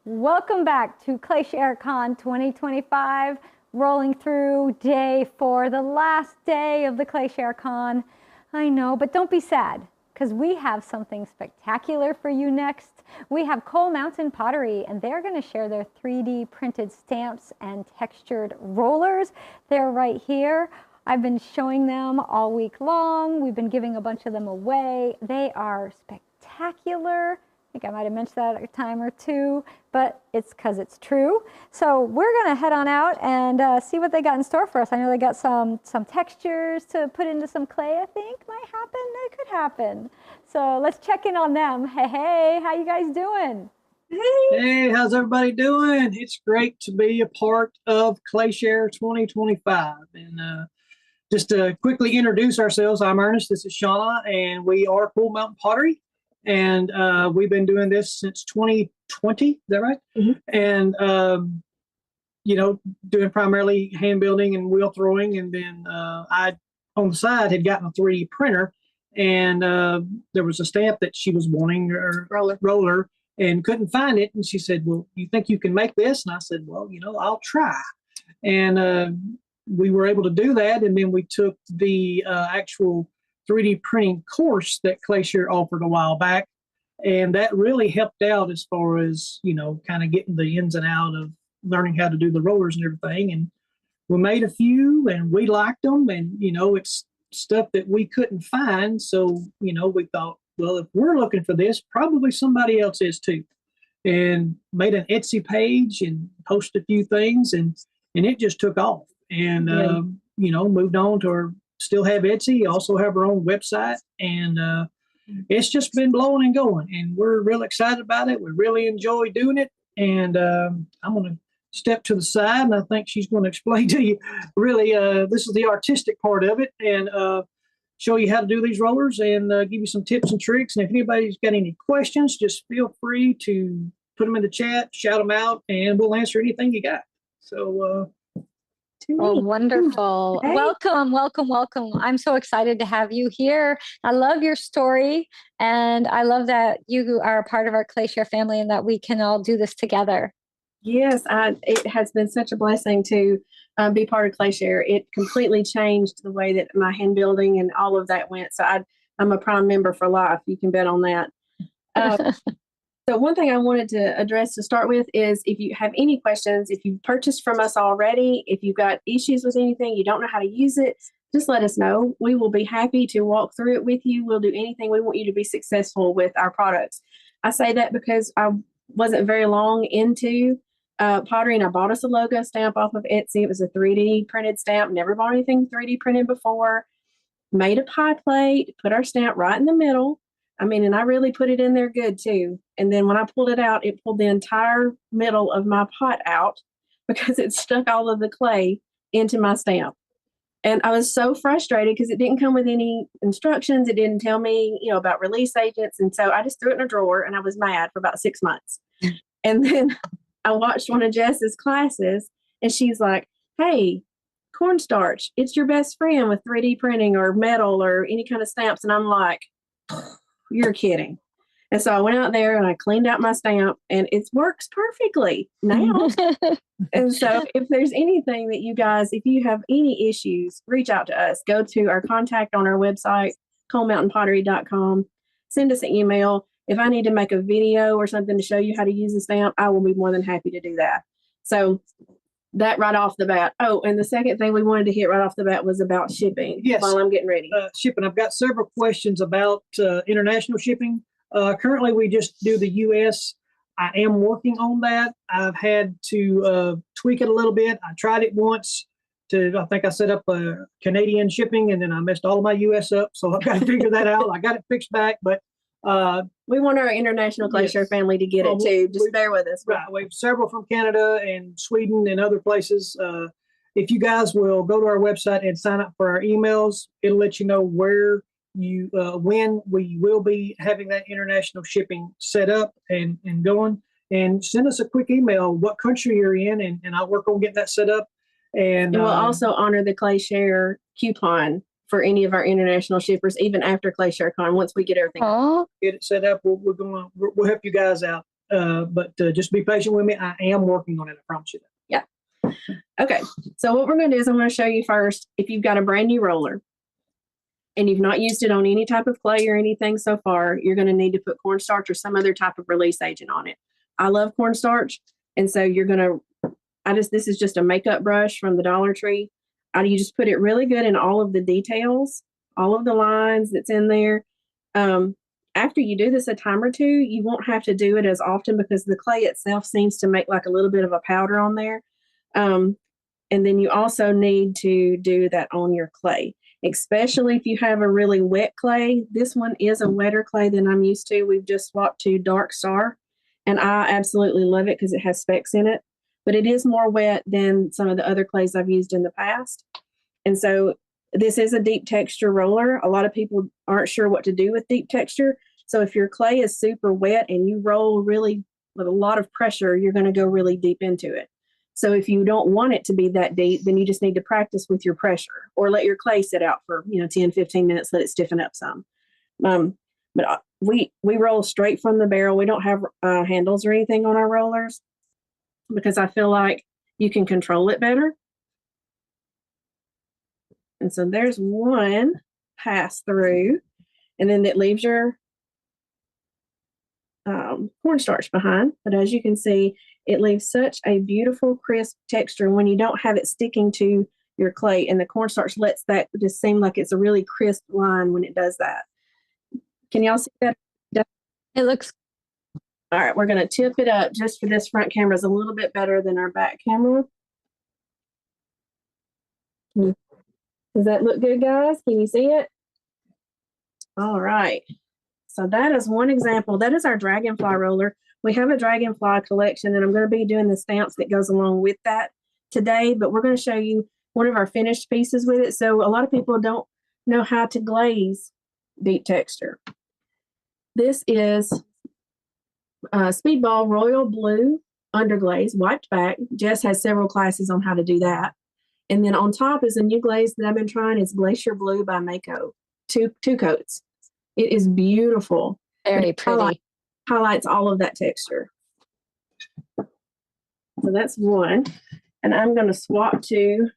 Welcome back to ClayShareCon 2025, rolling through day 4, the last day of the ClayShareCon. I know, but don't be sad, because we have something spectacular for you next. We have Coal Mountain Pottery, and they're going to share their 3D printed stamps and textured rollers. They're right here. I've been showing them all week long. We've been giving a bunch of them away. They are spectacular. I think I might have mentioned that a time or two, but it's because it's true. So we're going to head on out and see what they got in store for us. I know they got some textures to put into some clay, I think might happen. That could happen. So let's check in on them. Hey, how you guys doing? Hey, how's everybody doing? It's great to be a part of ClayShare 2025. And just to quickly introduce ourselves, I'm Ernest, this is Shauna, and we are Coal Mountain Pottery. And we've been doing this since 2020, is that right? Mm-hmm. And, doing primarily hand building and wheel throwing. And then I, on the side, had gotten a 3D printer. And there was a stamp that she was wanting, or roller, and couldn't find it. And she said, well, you think you can make this? And I said, well, I'll try. And we were able to do that. And then we took the actual 3D printing course that ClayShare offered a while back. And that really helped out as far as, kind of getting the ins and out of learning how to do the rollers and everything. And we made a few and we liked them. And, it's stuff that we couldn't find. So, we thought, well, if we're looking for this, probably somebody else is too. And made an Etsy page and posted a few things and it just took off. And, moved on to our still have Etsy, also have our own website, and it's just been blowing and going, and we're real excited about it. We really enjoy doing it, and I'm going to step to the side, and I think she's going to explain to you really this is the artistic part of it, and show you how to do these rollers and give you some tips and tricks. And if anybody's got any questions, just feel free to put them in the chat, shout them out, and we'll answer anything you got. So Oh, wonderful. Hey. Welcome. I'm so excited to have you here. I love your story, and I love that you are a part of our ClayShare family and that we can all do this together. Yes, it has been such a blessing to be part of ClayShare. It completely changed the way that my hand building and all of that went. So I'm a prime member for life. You can bet on that. So one thing I wanted to address to start with is if you have any questions, if you've purchased from us already, if you've got issues with anything, you don't know how to use it, just let us know. We will be happy to walk through it with you. We'll do anything. We want you to be successful with our products. I say that because I wasn't very long into pottery, and I bought us a logo stamp off of Etsy. It was a 3D printed stamp. Never bought anything 3D printed before. Made a pie plate, put our stamp right in the middle. And I really put it in there good too. And then when I pulled it out, it pulled the entire middle of my pot out because it stuck all of the clay into my stamp. And I was so frustrated because it didn't come with any instructions. It didn't tell me, about release agents. And so I just threw it in a drawer and I was mad for about 6 months. And then I watched one of Jess's classes and she's like, hey, cornstarch, it's your best friend with 3D printing or metal or any kind of stamps. And I'm like, you're kidding. And so I went out there and I cleaned out my stamp and it works perfectly now. And so if there's anything that you guys, if you have any issues, reach out to us. Go to our contact on our website, coalmountainpottery.com. Send us an email. If I need to make a video or something to show you how to use the stamp, I will be more than happy to do that. So that right off the bat. Oh, and the second thing we wanted to hit right off the bat was about shipping. Yes. While I'm getting ready. Shipping. I've got several questions about international shipping. Currently, we just do the U.S. I am working on that. I've had to tweak it a little bit. I tried it once I think I set up a Canadian shipping, and then I messed all of my U.S. up. So I've got to figure that out. I got it fixed back, but we want our international ClayShare family to get it too. Just bear with us. Right. We have several from Canada and Sweden and other places. If you guys will go to our website and sign up for our emails, it'll let you know when we will be having that international shipping set up and going. And send us a quick email what country you're in, and I'll work on getting that set up. And we'll also honor the ClayShare coupon for any of our international shippers, even after ClayShareCon. Once we get everything get it set up, we'll help you guys out. but just be patient with me. I am working on it. I promise you that. Okay, so what we're going to do is I'm going to show you first, if you've got a brand new roller and you've not used it on any type of clay or anything so far, you're going to need to put cornstarch or some other type of release agent on it. I love cornstarch, and so you're going to, this is just a makeup brush from the Dollar Tree. You just put it really good in all of the details, all of the lines that's in there. After you do this a time or two, you won't have to do it as often because the clay itself seems to make like a little bit of a powder on there. And then you also need to do that on your clay, especially if you have a really wet clay. This one is a wetter clay than I'm used to. We've just swapped to Dark Star, and I absolutely love it because it has specks in it, but it is more wet than some of the other clays I've used in the past. And so this is a deep texture roller. A lot of people aren't sure what to do with deep texture. So if your clay is super wet and you roll really with a lot of pressure, you're going to go really deep into it. So if you don't want it to be that deep, then you just need to practice with your pressure or let your clay sit out for, 10, 15 minutes, let it stiffen up some. But we roll straight from the barrel. We don't have handles or anything on our rollers because I feel like you can control it better. And so there's one pass through, and then it leaves your cornstarch behind. But as you can see, it leaves such a beautiful, crisp texture when you don't have it sticking to your clay, and the cornstarch lets that just seem like it's a really crisp line when it does that. Can y'all see that? It looks. All right, we're going to tip it up just for this front camera. Is a little bit better than our back camera. Does that look good, guys? Can you see it? All right. So that is one example. That is our dragonfly roller. We have a dragonfly collection, and I'm going to be doing the stamps that goes along with that today, but we're going to show you one of our finished pieces with it. So a lot of people don't know how to glaze deep texture. This is Speedball Royal Blue Underglaze, wiped back. Jess has several classes on how to do that. And then on top is a new glaze that I've been trying. It's Glacier Blue by Mako. Two coats. It is beautiful. Very pretty. Highlights all of that texture. So that's one. And I'm going to swap to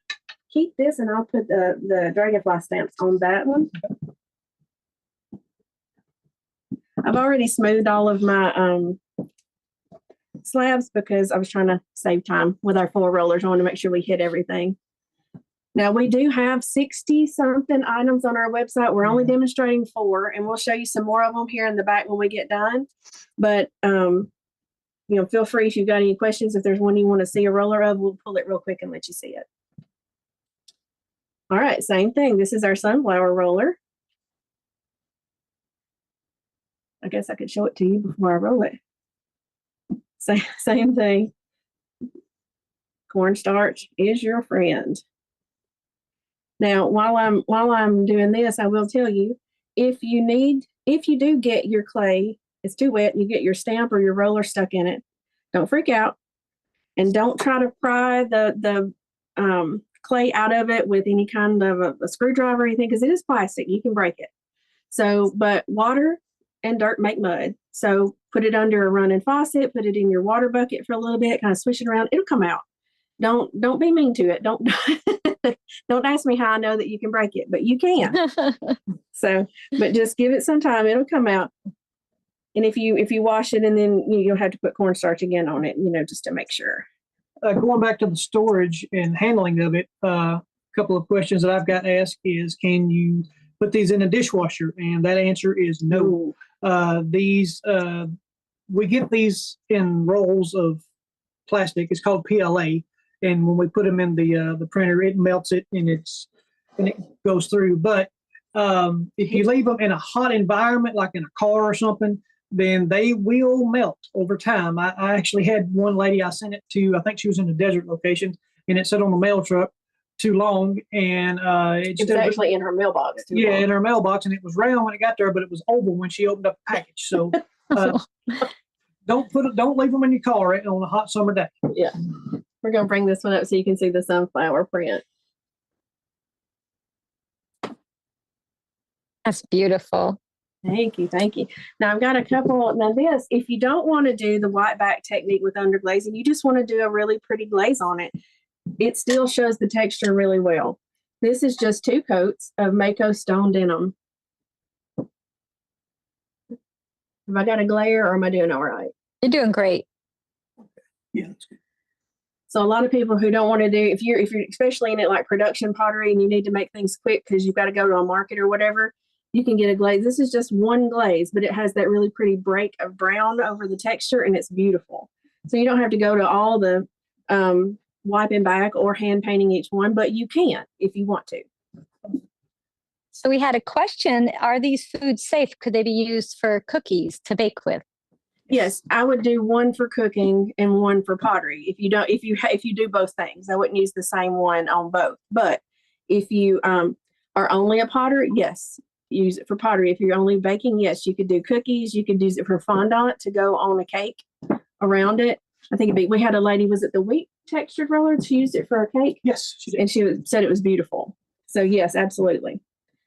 keep this, and I'll put the dragonfly stamps on that one. I've already smoothed all of my slabs because I was trying to save time with our 4 rollers. I want to make sure we hit everything. Now, we do have 60-something items on our website. We're only demonstrating 4, and we'll show you some more of them here in the back when we get done. But, feel free if you've got any questions. If there's one you want to see a roller of, we'll pull it real quick and let you see it. All right, same thing. This is our sunflower roller. I guess I could show it to you before I roll it. Same thing. Cornstarch is your friend. Now, while I'm doing this, I will tell you, if you do get your clay, it's too wet, and you get your stamp or your roller stuck in it, don't freak out, and don't try to pry the clay out of it with any kind of a screwdriver or anything, because it is plastic. You can break it. So, but water and dirt make mud. So put it under a running faucet, put it in your water bucket for a little bit, kind of swish it around. It'll come out. Don't be mean to it. Don't don't ask me how I know that you can break it, but you can. So, but just give it some time. It'll come out. And if you wash it, and then you'll have to put cornstarch again on it, just to make sure. Going back to the storage and handling of it, a couple of questions that I've got asked is, can you put these in a dishwasher? And that answer is no. We get these in rolls of plastic. It's called PLA. And when we put them in the printer, it melts it and it goes through. But if you leave them in a hot environment, like in a car or something, then they will melt over time. I actually had one lady I sent it to. I think she was in a desert location, and it sat on the mail truck too long, and it was actually in her mailbox too long. In her mailbox, and it was round when it got there, but it was oval when she opened up the package. So don't leave them in your car on a hot summer day. Yeah. We're going to bring this one up so you can see the sunflower print. That's beautiful. Thank you, thank you. Now I've got a couple. Now this, if you don't want to do the white back technique with underglazing, you just want to do a really pretty glaze on it. It still shows the texture really well. This is just 2 coats of Mako stone denim. Have I got a glare or am I doing all right? You're doing great. Yeah, that's good. So a lot of people who don't want to do, if you're especially in it like production pottery and you need to make things quick because you've got to go to a market or whatever, you can get a glaze. This is just one glaze, but it has that really pretty break of brown over the texture and it's beautiful. So you don't have to go to all the wiping back or hand painting each one, but you can if you want to. So we had a question. Are these foods safe? Could they be used for cookies to bake with? Yes, I would do one for cooking and one for pottery. If you do both things, I wouldn't use the same one on both. But if you are only a potter, yes, use it for pottery. If you're only baking, yes, you could do cookies. You could use it for fondant to go on a cake around it. I think we had a lady, was it the wheat textured roller? She used it for a cake. Yes, she did. And she said it was beautiful. So yes, absolutely.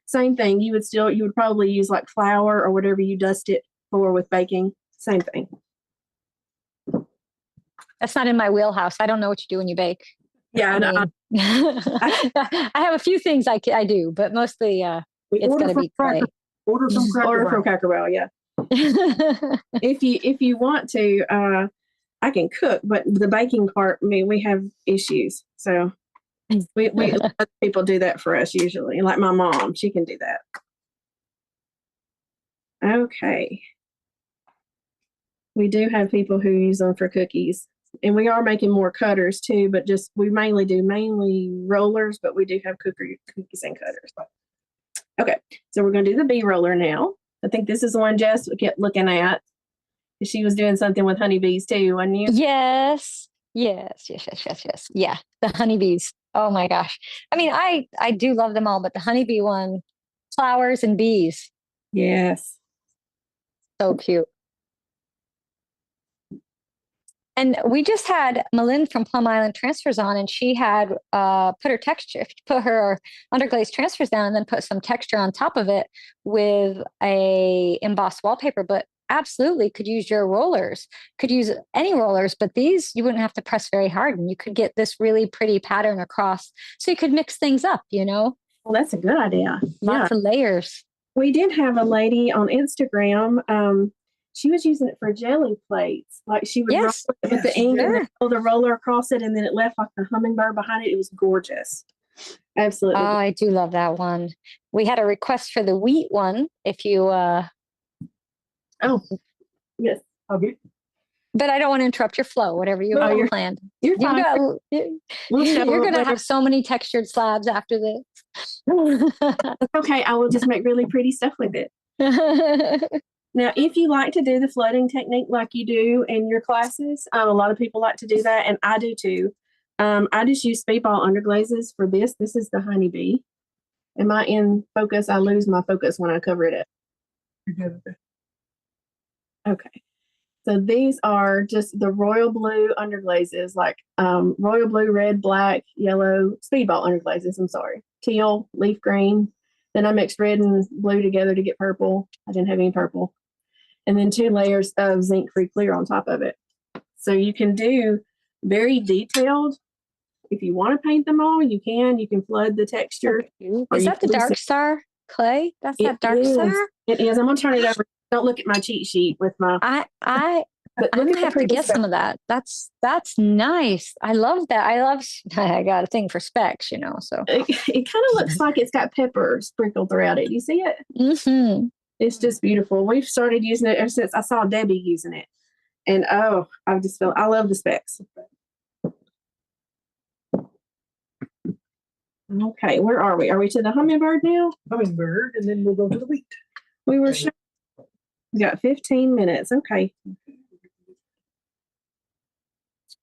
Same thing. You would probably use like flour or whatever you dust it for with baking. Same thing. That's not in my wheelhouse. I don't know what you do when you bake. Yeah, I have a few things I do, but mostly it's going to be clay. Order from Cracker Barrel. Yeah. If you want to, I can cook, but the baking part, I mean, we have issues. So we let people do that for us usually. Like my mom, she can do that. Okay. We do have people who use them for cookies. And we are making more cutters too, but we mainly do rollers, but we do have cookies and cutters. Okay, so we're going to do the bee roller now. I think this is the one Jess kept looking at. She was doing something with honeybees too, wasn't you? Yes. Yeah, the honeybees. Oh my gosh. I mean, I do love them all, but the honeybee one, flowers and bees. Yes. So cute. And we just had Malin from Plum Island Transfers on, and she had put her underglaze transfers down and then put some texture on top of it with a embossed wallpaper. But absolutely could use your rollers, could use any rollers, but these you wouldn't have to press very hard and you could get this really pretty pattern across. So you could mix things up, Well, that's a good idea. Lots of layers. We did have a lady on Instagram. She was using it for jelly plates. Like she would roll it with the ink and then pull the roller across it, and then it left like the hummingbird behind it. It was gorgeous. Absolutely. Oh, I do love that one. We had a request for the wheat one. If you Oh, yes. Okay. But I don't want to interrupt your flow, whatever you have planned. You're fine. You're going to have so many textured slabs after this. Okay, I will just make really pretty stuff with it. Now, if you like to do the flooding technique like you do in your classes, a lot of people like to do that, and I do too. I just use speedball underglazes for this. This is the honeybee. Am I in focus? I lose my focus when I cover it up. You're good. Okay. So these are just the royal blue underglazes, like royal blue, red, black, yellow, speedball underglazes. I'm sorry. Teal, leaf green. Then I mixed red and blue together to get purple. I didn't have any purple. And then 2 layers of zinc-free clear on top of it. So you can do very detailed. If you want to paint them all, you can. You can flood the texture. Is that the Dark Star clay? That's that Dark Star? It is. I'm going to turn it over. Don't look at my cheat sheet with my... I'm gonna have to get some of that. That's nice. I love that. I got a thing for specs, so it kind of looks like it's got pepper sprinkled throughout it. You see it? Mm-hmm. It's just beautiful. We've started using it ever since I saw Debbie using it. And I love the specs. Okay, where are we? Are we to the hummingbird now? Hummingbird, and then we'll go to the wheat. We got 15 minutes. Okay.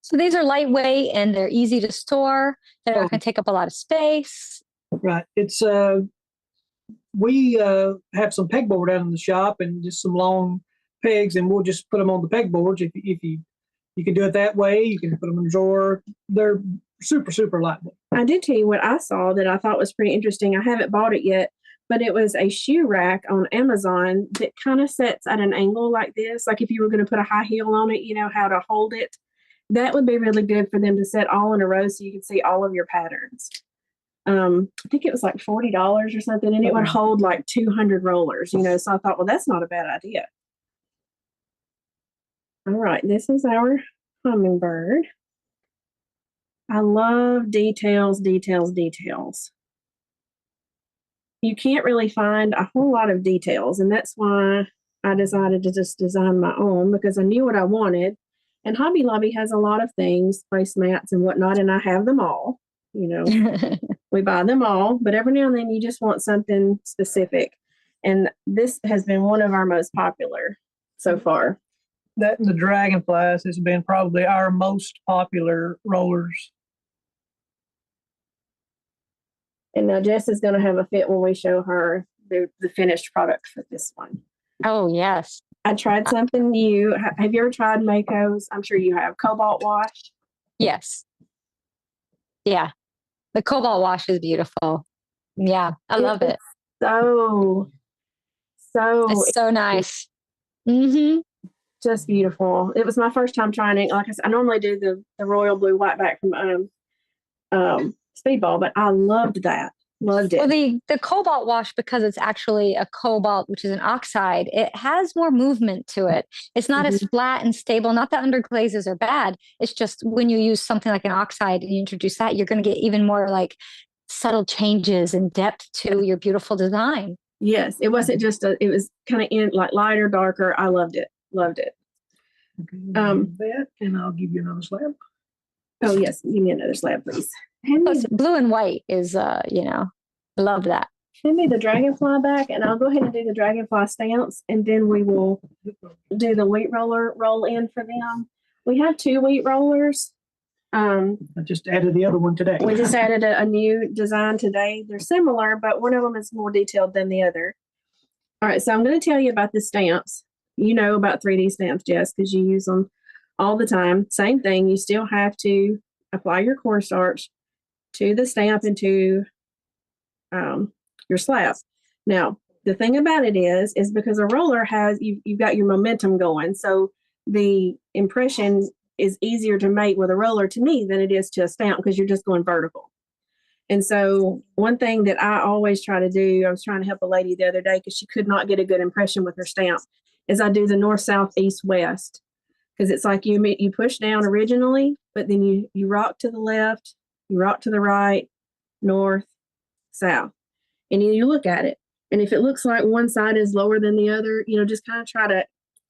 So these are lightweight and they're easy to store. They're not going to take up a lot of space. Right. It's we have some pegboard out in the shop and just some long pegs, and we'll just put them on the pegboards. If you can do it that way, you can put them in a drawer. They're super, super lightweight. I did tell you what I saw that I thought was pretty interesting. I haven't bought it yet, but it was a shoe rack on Amazon that kind of sets at an angle like this. Like if you were going to put a high heel on it, you know how to hold it. That would be really good for them to set all in a row so you could see all of your patterns. I think it was like $40 or something, and it would hold like 200 rollers, you know. So I thought, well, that's not a bad idea. All right, this is our hummingbird. I love details, details, details. You can't really find a whole lot of details, and that's why I decided to just design my own, because I knew what I wanted. And Hobby Lobby has a lot of things, placemats and whatnot, and I have them all. You know, we buy them all, but every now and then you just want something specific. And this has been one of our most popular so far. That and the Dragonflies has been probably our most popular rollers. And now Jess is going to have a fit when we show her the finished product for this one. Oh, yes. I tried something new. Have you ever tried Mako's? I'm sure you have. Cobalt wash. Yes. Yeah. The cobalt wash is beautiful. Yeah. I love it. So It's so nice. Mm-hmm. Just beautiful. It was my first time trying it. Like I said, I normally do the royal blue whiteback from Speedball, but I loved that. Loved it. Well, the cobalt wash, because it's actually a cobalt, which is an oxide, it has more movement to it. It's not as flat and stable. Not that underglazes are bad. It's just when you use something like an oxide and you introduce that, you're going to get even more like subtle changes and depth to your beautiful design. Yes, it wasn't just it was kind of in like lighter, darker. I loved it. Loved it. Okay, that, and I'll give you another slab. Oh yes, give me another slab, please. Blue and white is, love that. Hand me the dragonfly back, and I'll go ahead and do the dragonfly stamps, and then we will do the wheat roller roll in for them. We have 2 wheat rollers. I just added the other one today. We just added a new design today. They're similar, but one of them is more detailed than the other. All right, so I'm going to tell you about the stamps. You know about 3D stamps, Jess, because you use them all the time. Same thing. You still have to apply your cornstarch to the stamp and to your slab. Now, the thing about it is because a roller has, you've got your momentum going. So the impression is easier to make with a roller to me than it is to a stamp, because you're just going vertical. And so one thing that I always try to do, I was trying to help a lady the other day because she could not get a good impression with her stamp, is I do the north, south, east, west. Because it's like you push down originally, but then you rock to the left, you rock to the right, north, south. And you look at it. And if it looks like one side is lower than the other, just kind of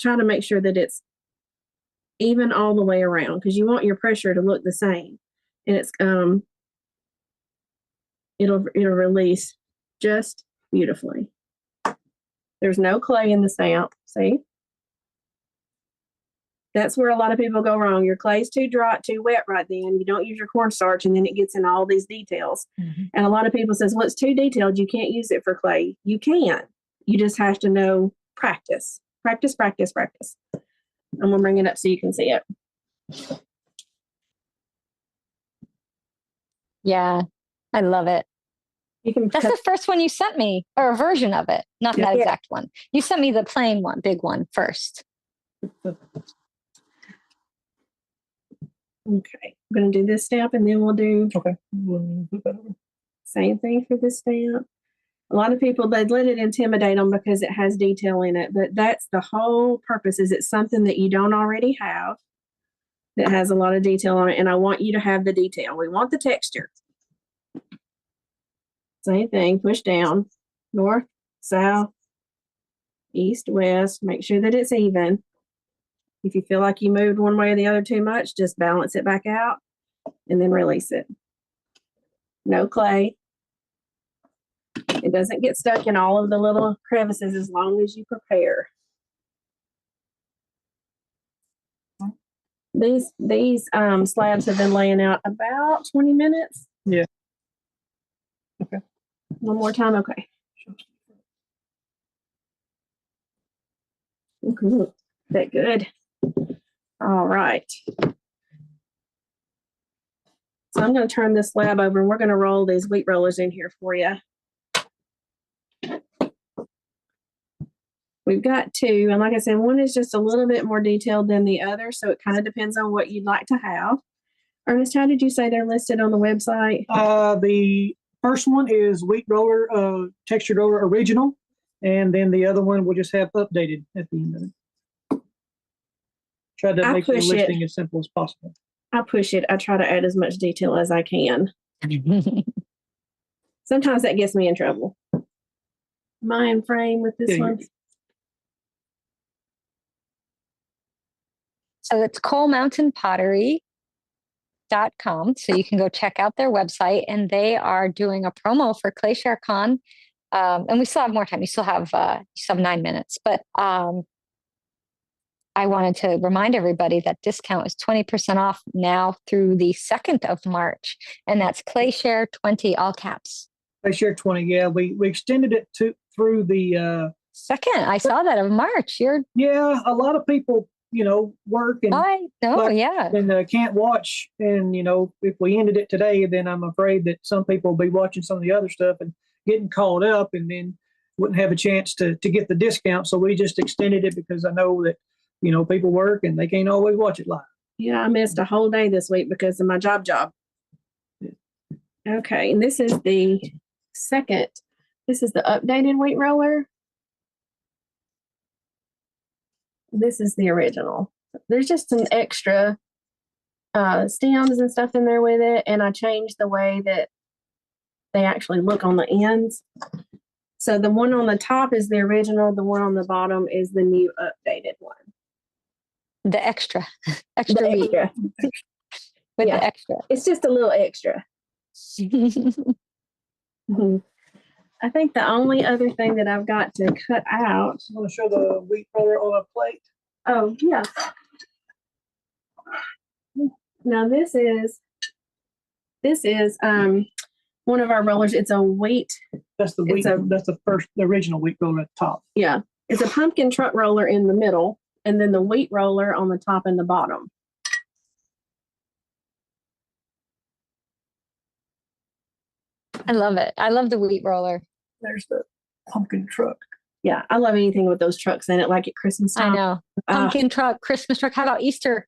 try to make sure that it's even all the way around, because you want your pressure to look the same. And it's it'll release just beautifully. There's no clay in the stamp. See? That's where a lot of people go wrong. Your clay's too dry, too wet right then. You don't use your cornstarch, and then it gets in all these details. Mm-hmm. And a lot of people says, well, it's too detailed. You can't use it for clay. You can. You just have to know practice. Practice, practice, practice. I'm going to bring it up so you can see it. Yeah, I love it. That's the first one you sent me, or a version of it. Not that exact one. You sent me the plain one, big one first. Okay, I'm going to do this stamp, and then we'll do Okay. Same thing for this stamp. A lot of people, they let it intimidate them because it has detail in it, but that's the whole purpose. Is it's something that you don't already have that has a lot of detail on it, and I want you to have the detail. We want the texture. Same thing, push down, north, south, east, west. Make sure that it's even. If you feel like you moved one way or the other too much, just balance it back out and then release it. No clay. It doesn't get stuck in all of the little crevices as long as you prepare. These slabs have been laying out about 20 minutes. Yeah. Okay. One more time. Okay. Okay. That good. All right. So I'm going to turn this slab over, and we're going to roll these wheat rollers in here for you. We've got two, and like I said, one is just a little bit more detailed than the other, so it kind of depends on what you'd like to have. Ernest, how did you say they're listed on the website? The first one is wheat roller, texture roller original, and then the other one we'll just have updated at the end of it. Try to make the listing as simple as possible. I push it. I try to add as much detail as I can. Sometimes that gets me in trouble. Am I in frame with this one? So it's coalmountainpottery.com. So you can go check out their website, and they are doing a promo for ClayShareCon. And we still have more time. You still have 9 minutes, but I wanted to remind everybody that discount is 20% off now through the 2nd of March. And that's ClayShare 20, all caps. ClayShare 20. Yeah. We extended it through the 2nd. I saw that of March. Yeah. A lot of people, work and can't watch. And, if we ended it today, then I'm afraid that some people will be watching some of the other stuff and getting caught up and then wouldn't have a chance to get the discount. So we just extended it because I know that, people work and they can't always watch it live. Yeah, I missed a whole day this week because of my job. Okay, and this is the second. This is the updated wheat roller. This is the original. There's just some extra stems and stuff in there with it, and I changed the way that they actually look on the ends. So the one on the top is the original. The one on the bottom is the new updated one. The extra With the extra. It's just a little extra. I think the only other thing that I've got to cut out. I'm going to show the wheat roller on a plate. Oh, yeah. Now this is one of our rollers. It's a wheat. That's the wheat. That's the original wheat roller at the top. Yeah. It's a pumpkin truck roller in the middle, and then the wheat roller on the top and the bottom. I love it. I love the wheat roller. There's the pumpkin truck. Yeah, I love anything with those trucks in it, like at Christmas time. I know. Pumpkin truck, Christmas truck. How about Easter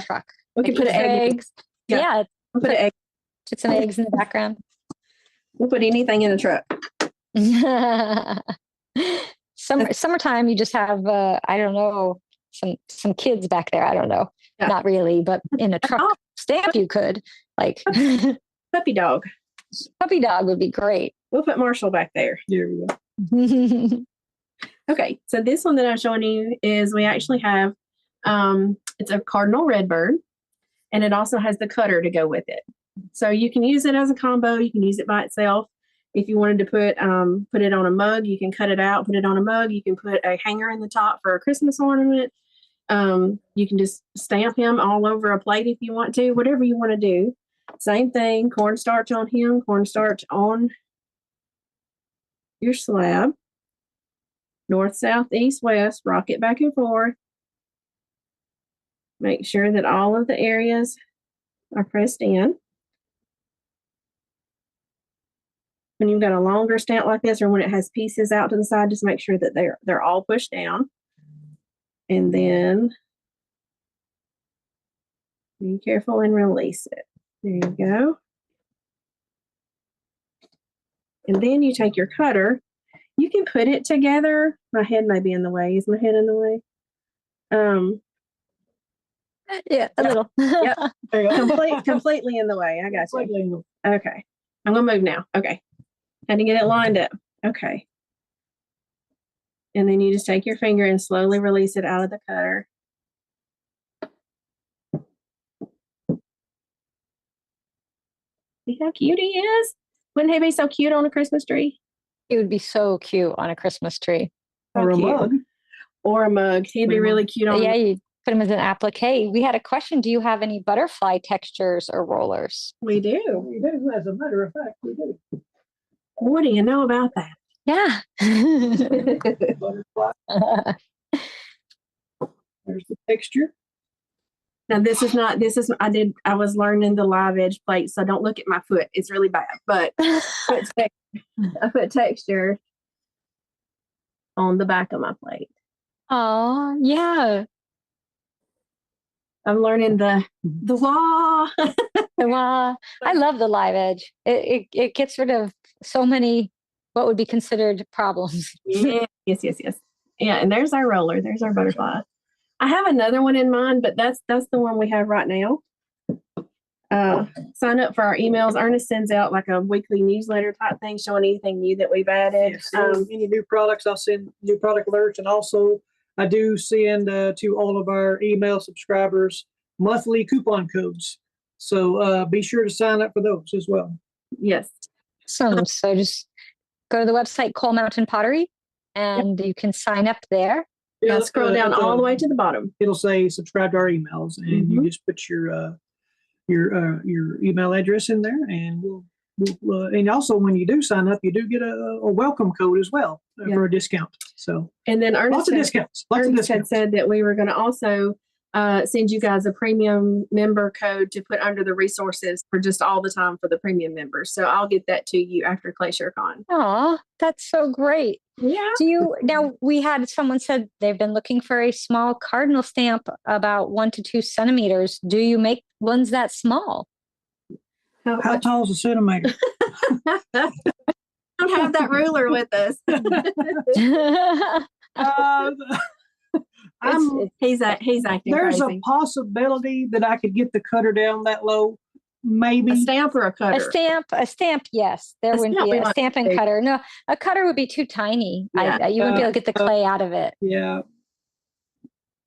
truck? We could put eggs. Yeah. We'll put eggs. Put some eggs in the background. We'll put anything in a truck. Summertime, you just have I don't know, some kids back there. I don't know. Yeah. Not really, but in a truck stamp you could. Like puppy dog. Puppy dog would be great. We'll put Marshall back there. There we go. Okay, so this one that I'm showing you is we actually have it's a cardinal redbird, and it also has the cutter to go with it. So you can use it as a combo. You can use it by itself. If you wanted to put it on a mug, you can cut it out, put it on a mug. You can put a hanger in the top for a Christmas ornament. You can just stamp him all over a plate if you want to, whatever you want to do. Same thing, cornstarch on him, cornstarch on your slab. North, south, east, west, rock it back and forth. Make sure that all of the areas are pressed in. When you've got a longer stamp like this, or when it has pieces out to the side, just make sure that they're all pushed down. And then be careful and release it. There you go. And then you take your cutter. You can put it together. My head may be in the way. Is my head in the way? Yeah, a little. Yep. Completely in the way. I got you. Okay. I'm going to move now. Okay. Had to get it lined up. Okay. And then you just take your finger and slowly release it out of the cutter. See how cute he is? Wouldn't he be so cute on a Christmas tree? He would be so cute on a Christmas tree. Or a mug. Or a mug. He'd be really cute on. Yeah, you put him as an applique. We had a question. Do you have any butterfly textures or rollers? We do. We do. As a matter of fact, we do. What do you know about that? Yeah. Butterfly. There's the texture. Now I was learning the live edge plate, so don't look at my foot. It's really bad, but I put texture on the back of my plate. Oh, yeah. I'm learning the law. Well, I love the live edge. It gets rid of so many what would be considered problems. Yes, yes, yes, yes. Yeah, and there's our roller. There's our butterfly. I have another one in mind, but that's the one we have right now. Sign up for our emails. Ernest sends out like a weekly newsletter type thing showing anything new that we've added. Yes, any new products, I'll send new product alerts, and also I do send to all of our email subscribers monthly coupon codes. So be sure to sign up for those as well. Yes. So just go to the website Coal Mountain Pottery, and you can sign up there. Yeah, scroll down all the way to the bottom. It'll say subscribe to our emails, and you just put your email address in there, and we'll and also when you do sign up, you do get a welcome code as well for a discount. So and then lots of discounts. Ernest had said that we were going to also send you guys a premium member code to put under the resources for just all the time for the premium members. So I'll get that to you after ClayShareCon. Oh, that's so great. Yeah. We had someone said they've been looking for a small cardinal stamp about 1 to 2 centimeters. Do you make ones that small? How tall is a centimeter? Don't have that ruler with us. He's acting There's crazy. a possibility that I could get the cutter down that low. Maybe A stamp or a cutter? A stamp, yes. There wouldn't be a stamp and cutter. No, a cutter would be too tiny. Yeah. You wouldn't be able to get the clay out of it. Yeah.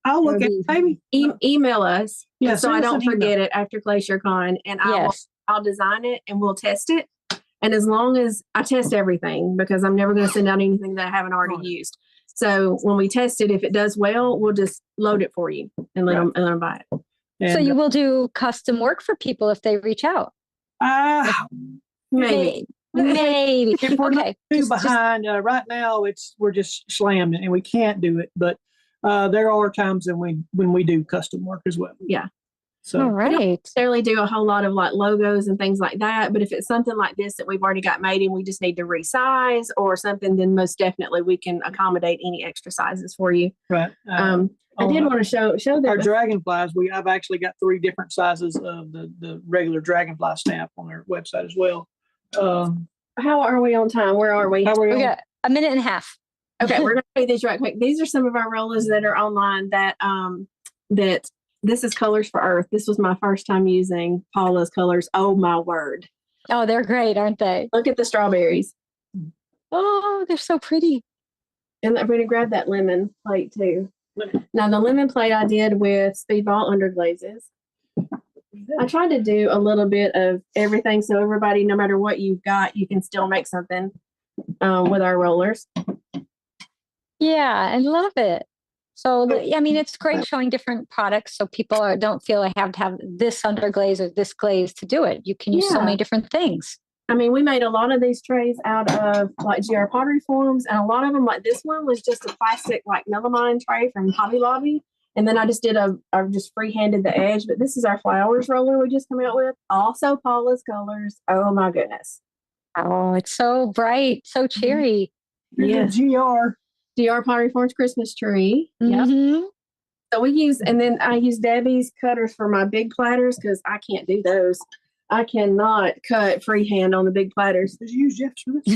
I'll look at maybe email us, so I don't forget it after ClayShareCon, and I'll design it and we'll test it. And as long as I test everything, because I'm never going to send out anything that I haven't already used. So when we test it, if it does well, we'll just load it for you and let them buy it. And, so you will do custom work for people if they reach out? Maybe. If we're not too behind, right now we're just slammed and we can't do it. But there are times when we do custom work as well. Yeah. So all right. We don't necessarily do a whole lot of like logos and things like that. But if it's something like this that we've already got made and we just need to resize or something, then most definitely we can accommodate any extra sizes for you. Right. I did want to show that our dragonflies. I've actually got 3 different sizes of the regular dragonfly stamp on our website as well. How are we on time? Where are we? We got a minute and a half. Okay, we're going to do these right quick. These are some of our rollers that are online that this is Colors for Earth. This was my first time using Paula's colors. Oh my word. Oh, they're great, aren't they? Look at the strawberries. Oh, they're so pretty. And I'm going to grab that lemon plate too. Now the lemon plate I did with Speedball underglazes. I tried to do a little bit of everything so everybody, no matter what you've got, you can still make something with our rollers. Yeah, I love it. So, it's great showing different products so people don't feel they have to have this underglaze or this glaze to do it. You can use so many different things. I mean, we made a lot of these trays out of like GR pottery forms, and a lot of them, like this one, was just a plastic like melamine tray from Hobby Lobby. And then I just did I just freehanded the edge. But this is our flowers roller we just come out with. Also Paula's colors. Oh my goodness. Oh, it's so bright, so cheery. Yeah. GR Pottery Forms Christmas tree. Mm-hmm. Yep. So I use Debbie's cutters for my big platters because I can't do those. I cannot cut freehand on the big platters. Did you use Jeff's for this?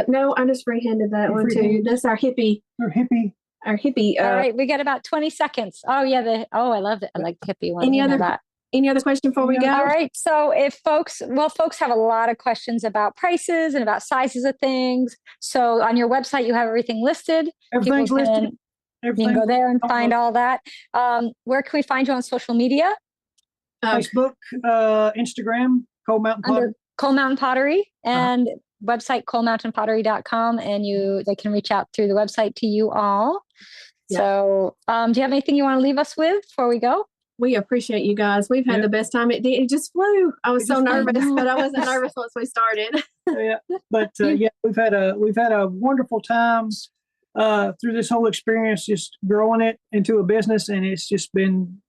No, I just freehanded that one too. That's our hippie. Our hippie. All right, we got about 20 seconds. Oh yeah, I love it. I like the hippie one. Any other question before we go? All right. So if folks have a lot of questions about prices and about sizes of things. So on your website, you have everything listed. Everything's listed. You can go there and find all that. Where can we find you on social media? Facebook, Instagram, Coal Mountain Pottery. Under Coal Mountain Pottery and website coalmountainpottery.com, and they can reach out through the website to you all. Yeah. So do you have anything you want to leave us with before we go? We appreciate you guys. We've had the best time. It just flew. I was so nervous, but I wasn't nervous once we started. We've had a wonderful time through this whole experience, just growing it into a business, and it's just been,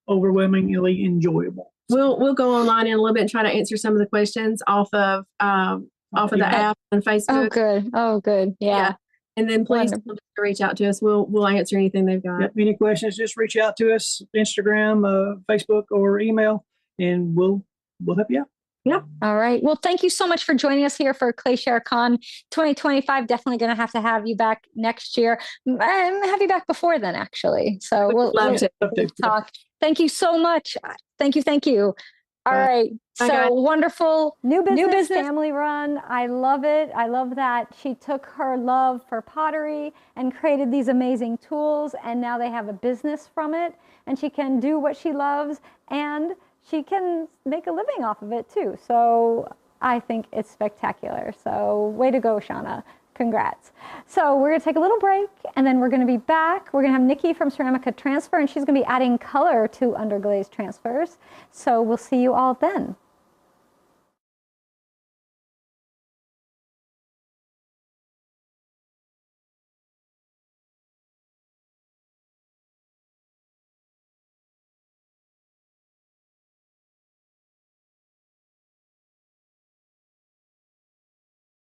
overwhelmingly enjoyable. We'll go online in a little bit and try to answer some of the questions off of the app and Facebook. Oh, good. Yeah. And then please Wonderful. feel free to reach out to us. We'll answer anything they've got. Yep. Any questions, just reach out to us, Instagram, Facebook, or email, and we'll help you out. Yeah. All right. Well, thank you so much for joining us here for ClayShare Con 2025. Definitely going to have you back next year. Have you back before then, actually. So we'll talk. Thank you so much. Thank you. Thank you. All right. Bye, So guys. wonderful. New business, family run. I love it. I love that she took her love for pottery and created these amazing tools, and now they have a business from it, and she can do what she loves, and she can make a living off of it too. So I think it's spectacular. So way to go, Shauna. Congrats. So we're going to take a little break, and then we're going to be back. We're going to have Nikki from Ceramica Transfer, and she's going to be adding color to underglaze transfers. So we'll see you all then.